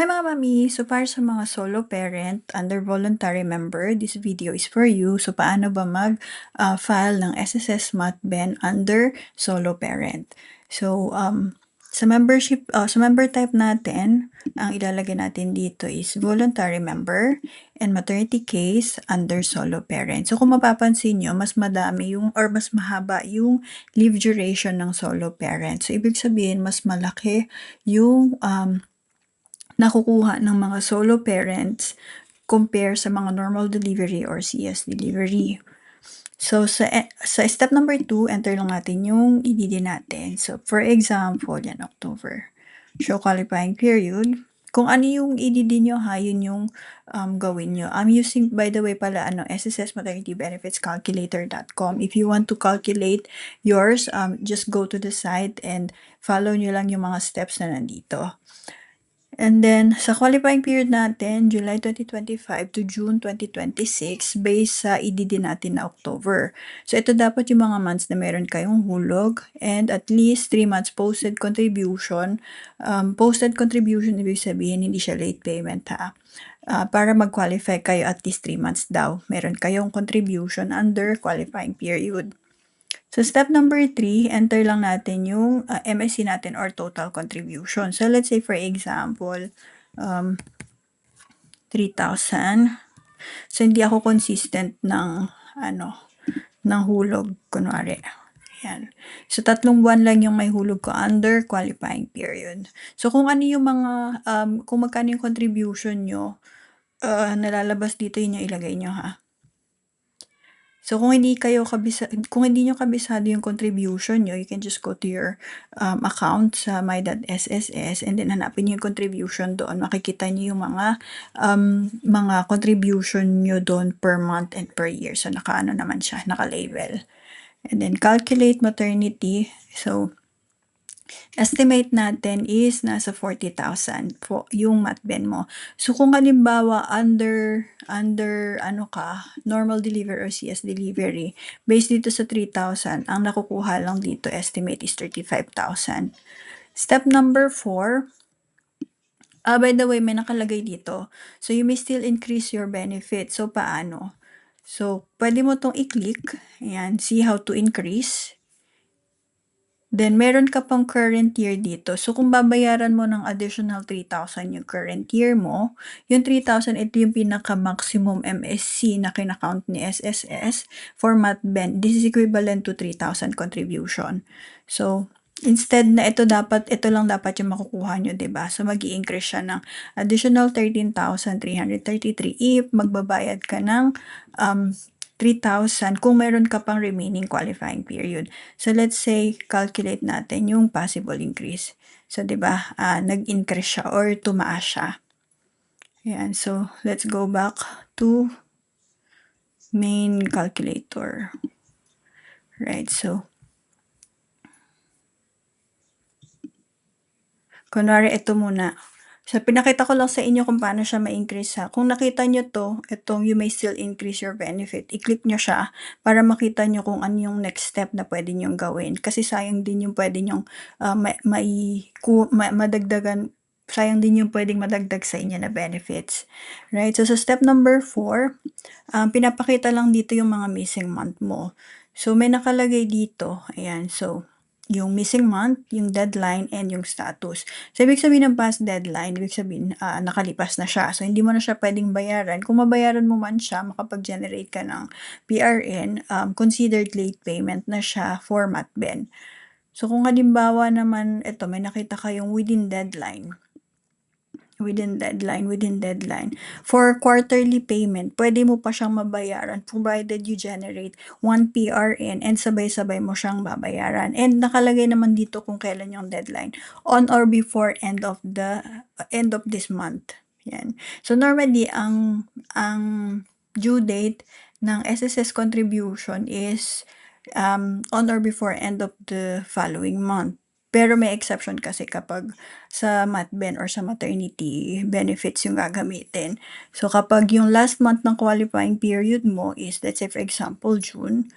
Hi mga mami! So para sa mga solo parent under voluntary member, this video is for you. So paano ba mag-file ng SSS MatBen under solo parent? So sa member type natin, ang ilalagay natin dito is voluntary member and maternity case under solo parent. So kung mapapansin nyo, mas madami yung or mas mahaba yung leave duration ng solo parent. So ibig sabihin, mas malaki yung nakukuha ng mga solo parents compare sa mga normal delivery or CS delivery. So, sa step number 2, enter lang natin yung EDD natin. So, for example, yan, October. Show qualifying period. Kung ano yung EDD nyo ha, yun yung gawin nyo. I'm using, by the way pala, SSS Maternity Benefits Calculator.com. If you want to calculate yours, just go to the site and follow nyo lang yung mga steps na nandito. And then, sa qualifying period natin, July 2025 to June 2026, based sa EDD natin na October. So, ito dapat yung mga months na meron kayong hulog and at least 3 months posted contribution. Posted contribution, ibig sabihin, hindi siya late payment ha. Para mag-qualify kayo, at least 3 months daw. Meron kayong contribution under qualifying period. So, step number 3, enter lang natin yung MSC natin or total contribution. So, let's say for example, 3,000. So, hindi ako consistent ng, ng hulog, kunwari. Yan. So, 3 buwan lang yung may hulog ko under qualifying period. So, kung ano yung mga, kung magkano yung contribution nyo, nalalabas dito yun yung ilagay nyo ha. So, kung hindi nyo kabisado yung contribution nyo, you can just go to your account sa my.sss and then hanapin nyo yung contribution doon. Makikita nyo yung mga contribution nyo doon per month and per year. So, naka-ano naman siya, naka-label. And then, calculate maternity. So, estimate natin is nasa 40,000 po yung MatBen mo. So, kung halimbawa under normal delivery or CS delivery, based dito sa 3,000, ang nakukuha lang dito estimate is 35,000. Step number 4, by the way, may nakalagay dito. So, you may still increase your benefit. So, paano? So, pwede mo tong i-click. Ayan, see how to increase. Then, meron ka pang current year dito. So, kung babayaran mo ng additional 3,000 yung current year mo, yung 3,000, ito yung pinaka-maximum MSC na kinakount ni SSS for MatBen. This is equivalent to 3,000 contribution. So, instead na ito lang dapat yung makukuha nyo, diba? So, mag-i-increase siya ng additional 13,333 if magbabayad ka ng 3,000 kung meron ka pang remaining qualifying period. So, let's say, calculate natin yung possible increase. So, diba, nag-increase siya or tumaas siya. Ayan, so, let's go back to main calculator. Right, so, kunwari, ito muna. So, pinakita ko lang sa inyo kung paano siya ma-increase ha. Kung nakita nyo to, itong you may still increase your benefit. I-click nyo siya para makita nyo kung ano yung next step na pwede nyong gawin. Kasi sayang din yung pwede nyong madagdagan, sayang din yung pwedeng madagdag sa inyo na benefits. Right? So, sa step number 4, pinapakita lang dito yung mga missing month mo. So, may nakalagay dito. Ayan, so, yung missing month, yung deadline, and yung status. So, ibig sabihin ng past deadline, ibig sabihin nakalipas na siya. So, hindi mo na siya pwedeng bayaran. Kung mabayaran mo man siya, makapag-generate ka ng PRN, considered late payment na siya for MatBen. So, kung halimbawa naman, ito, may nakita kayong within deadline. For quarterly payment, pwede mo pa siyang mabayaran provided you generate 1 PRN and sabay-sabay mo siyang babayaran. And nakalagay naman dito kung kailan yung deadline. On or before end of this month. Yan. So normally, ang due date ng SSS contribution is on or before end of the following month. Pero may exception kasi kapag sa MATBEN or sa maternity benefits yung gagamitin. So kapag yung last month ng qualifying period mo is, let's say for example, June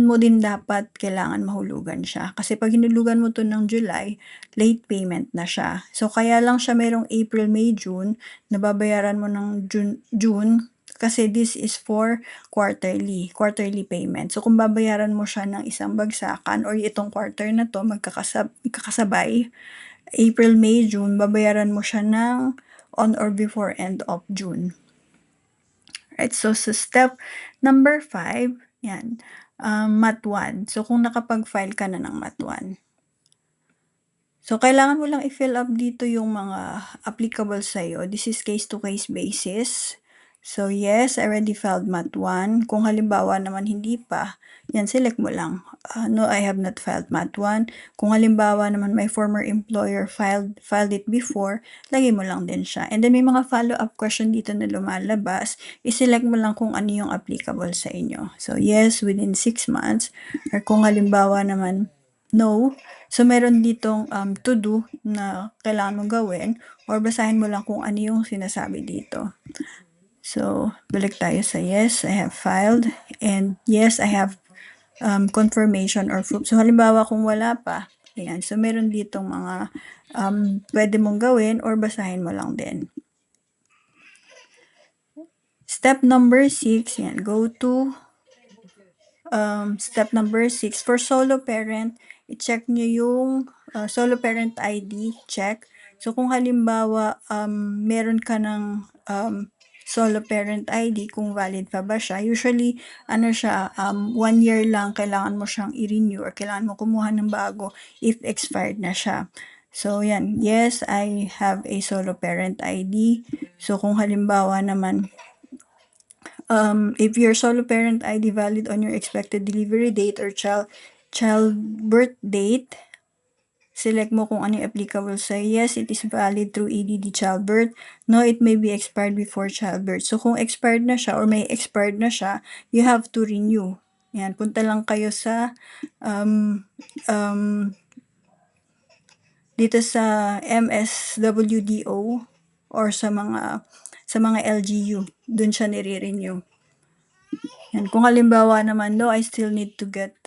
mo din dapat kailangan mahulugan siya. Kasi pag hinulugan mo to ng July, late payment na siya. So kaya lang siya merong April, May, June, nababayaran mo ng June kasi this is for quarterly payment. So kung babayaran mo siya ng isang bagsakan or itong quarter na to magkakasabay, April, May, June, babayaran mo siya ng on or before end of June. Right, so sa step number 5, yan, Mat 1. So kung nakapag-file ka na ng Mat 1. So, kailangan mo lang i-fill up dito yung mga applicable sa'yo. This is case-to-case basis. So, yes, I already filed Mat 1. Kung halimbawa naman hindi pa, yan, select mo lang. No, I have not filed Mat 1. Kung halimbawa naman my former employer filed it before, lagay mo lang din siya. And then, may mga follow-up question dito na lumalabas. I-select mo lang kung ano yung applicable sa inyo. So, yes, within 6 months. Or kung halimbawa naman, no. So, meron ditong to do na kailangan mong gawin or basahin mo lang kung ano yung sinasabi dito. So, balik tayo sa yes, I have filed and yes, I have confirmation or proof. So, halimbawa kung wala pa, ayan. So, meron ditong mga pwede mong gawin or basahin mo lang din. Step number 6, yan. Go to step number 6. For solo parent, i-check nyo yung solo parent ID, check. So, kung halimbawa, meron ka ng solo parent ID, kung valid pa ba siya, usually, 1 year lang kailangan mo siyang i-renew or kailangan mo kumuha ng bago if expired na siya. So, yan. Yes, I have a solo parent ID. So, kung halimbawa naman, if your solo parent ID valid on your expected delivery date or childbirth date, select mo kung ano yung applicable sa yes, it is valid through EDD childbirth. No, it may be expired before childbirth. So, kung expired na siya or may expired na siya, you have to renew. Yan, punta lang kayo sa dito sa MSWDO or sa mga LGU. Doon siya nire-renew. Yan. Kung halimbawa naman, no, I still need to get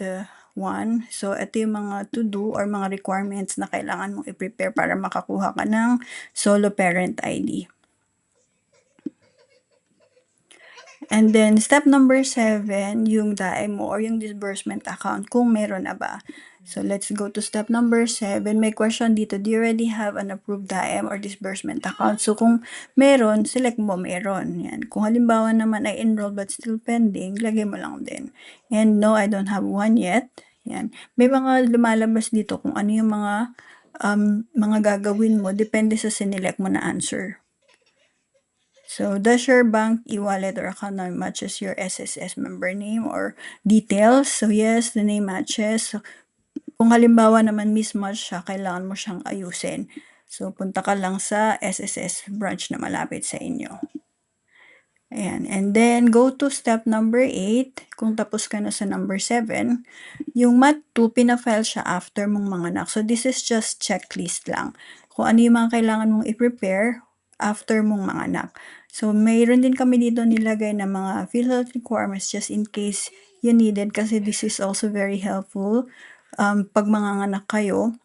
one. So, ito yung mga to-do or mga requirements na kailangan mong i-prepare para makakuha ka ng solo parent ID. And then, step number 7, yung DAE mo or yung disbursement account, kung meron na ba. So, let's go to step number 7. May question dito, do you already have an approved DAE or disbursement account? So, kung meron, select mo meron. Yan. Kung halimbawa naman ay enrolled but still pending, lagay mo lang din. And no, I don't have one yet. Yan. May mga lumalabas dito kung ano yung mga gagawin mo, depende sa sinelect mo na answer. So, does your bank e-wallet or account number matches your SSS member name or details? So, yes, the name matches. So, kung halimbawa naman mismatch siya, kailangan mo siyang ayusin. So, punta ka lang sa SSS branch na malapit sa inyo. Ayan. And then, go to step number 8. Kung tapos ka na sa number 7, yung Mat 2, pinafile siya after mong manganak. So, this is just checklist lang. Kung ano yung mga kailangan mong i-prepare after mong manganak. So, mayroon din kami dito nilagay na mga PhilHealth requirements just in case you needed kasi this is also very helpful pag manganganak kayo.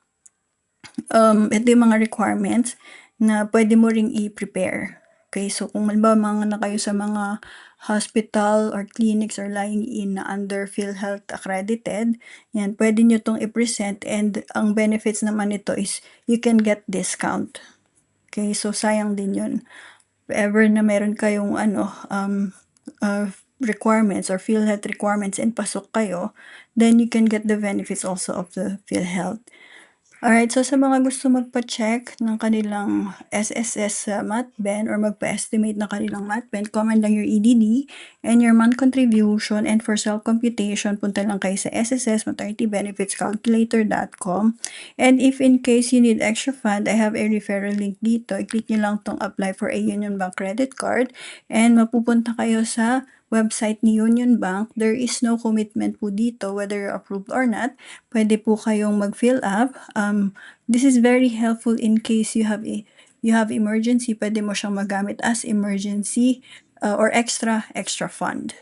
Ito yung mga requirements na pwede mo ring i-prepare. Okay, so kung halimbawa manganak kayo sa mga hospital or clinics or lying in na under PhilHealth accredited, yan, pwede nyo itong i-present and ang benefits naman nito is you can get discount. Okay, so sayang din yun. If ever na meron kayong requirements or PhilHealth requirements and pasok kayo, then you can get the benefits also of the PhilHealth. Alright, so sa mga gusto magpa-check ng kanilang SSS MATBEN or magpa-estimate ng kanilang MATBEN, comment lang your EDD and your month contribution, and for self-computation, punta lang kayo sa ssmaternity-benefits-calculator.com. And if in case you need extra fund, I have a referral link dito. I-click nyo lang tong apply for a Union Bank credit card and mapupunta kayo sa website ni Union Bank, there is no commitment po dito whether you're approved or not. Pwede po kayong mag-fill up. This is very helpful in case you have emergency. Pwede mo siyang magamit as emergency or extra fund.